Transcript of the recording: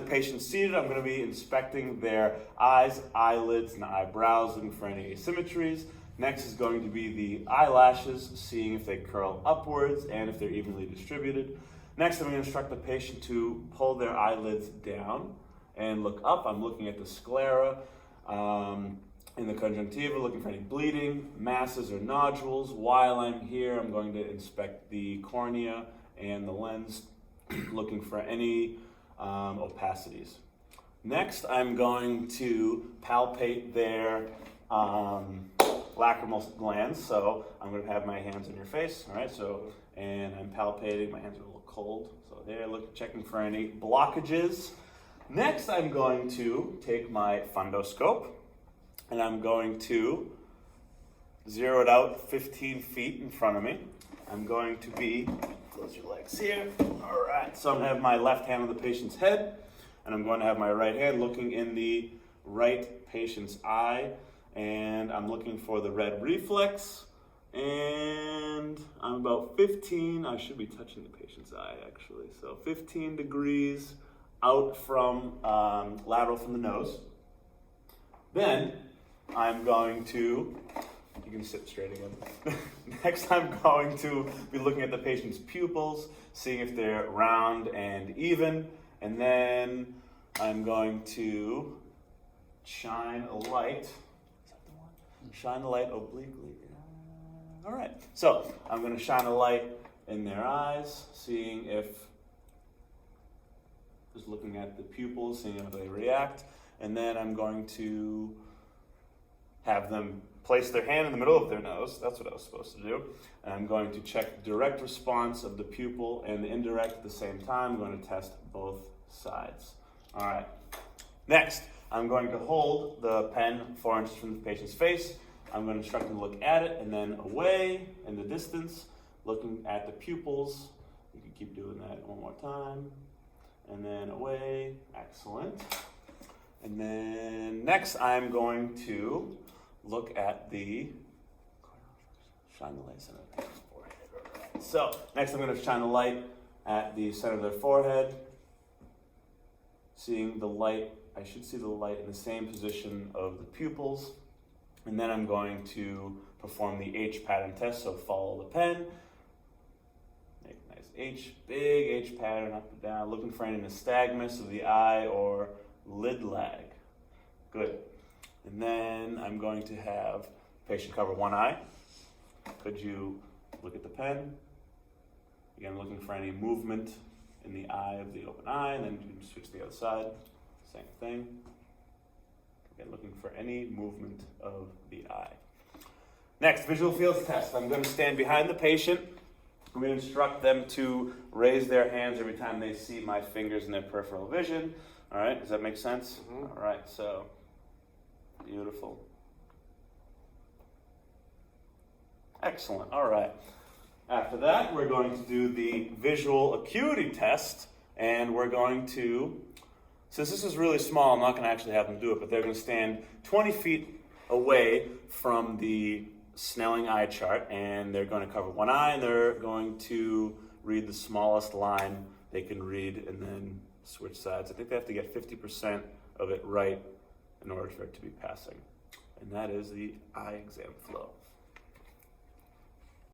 patient's seated, I'm going to be inspecting their eyes, eyelids, and eyebrows, looking for any asymmetries. Next is going to be the eyelashes, seeing if they curl upwards and if they're evenly distributed. Next, I'm going to instruct the patient to pull their eyelids down and look up. I'm looking at the sclera in the conjunctiva, looking for any bleeding, masses, or nodules. While I'm here, I'm going to inspect the cornea and the lens, looking for any opacities. Next, I'm going to palpate their lacrimal glands. So I'm going to have my hands on your face, all right? And I'm palpating. My hands are a little cold. So there, checking for any blockages. Next, I'm going to take my fundoscope, and I'm going to zero it out 15 feet in front of me. I'm going to close your legs here. All right, so I'm going to have my left hand on the patient's head, and I'm going to have my right hand looking in the right patient's eye, and I'm looking for the red reflex, and I'm about 15, I should be touching the patient's eye actually, so 15 degrees out from lateral from the nose. Then I'm going to, you can sit straight again. Next, I'm going to be looking at the patient's pupils, seeing if they're round and even, and then I'm going to shine a light. Is that the one? Shine the light obliquely. All right. So I'm going to shine a light in their eyes, seeing if, just looking at the pupils, seeing how they react, and then I'm going to have them place their hand in the middle of their nose. That's what I was supposed to do. And I'm going to check direct response of the pupil and the indirect at the same time. I'm going to test both sides. All right. Next, I'm going to hold the pen 4 inches from the patient's face. I'm going to instruct them to look at it and then away in the distance, looking at the pupils. You can keep doing that one more time. And then away. Excellent. And then next, I'm going to look at shine the light center of the patient's forehead. Right. So next I'm going to shine the light at the center of their forehead. Seeing the light, I should see the light in the same position of the pupils. And then I'm going to perform the H pattern test, so follow the pen. Make a nice H, big H pattern up and down, looking for any nystagmus of the eye or lid lag. Good. And then I'm going to have the patient cover one eye. Could you look at the pen? Again, looking for any movement in the eye of the open eye, and then you can switch to the other side. Same thing. Again, looking for any movement of the eye. Next, visual fields test. I'm going to stand behind the patient. I'm going to instruct them to raise their hands every time they see my fingers in their peripheral vision. All right, does that make sense? Mm-hmm. All right, so beautiful. Excellent, all right. After that, we're going to do the visual acuity test, and we're going to, since this is really small, I'm not going to actually have them do it, but they're going to stand 20 feet away from the Snelling eye chart, and they're going to cover one eye, and they're going to read the smallest line they can read, and then switch sides. I think they have to get 50% of it right in order for it to be passing. And that is the eye exam flow.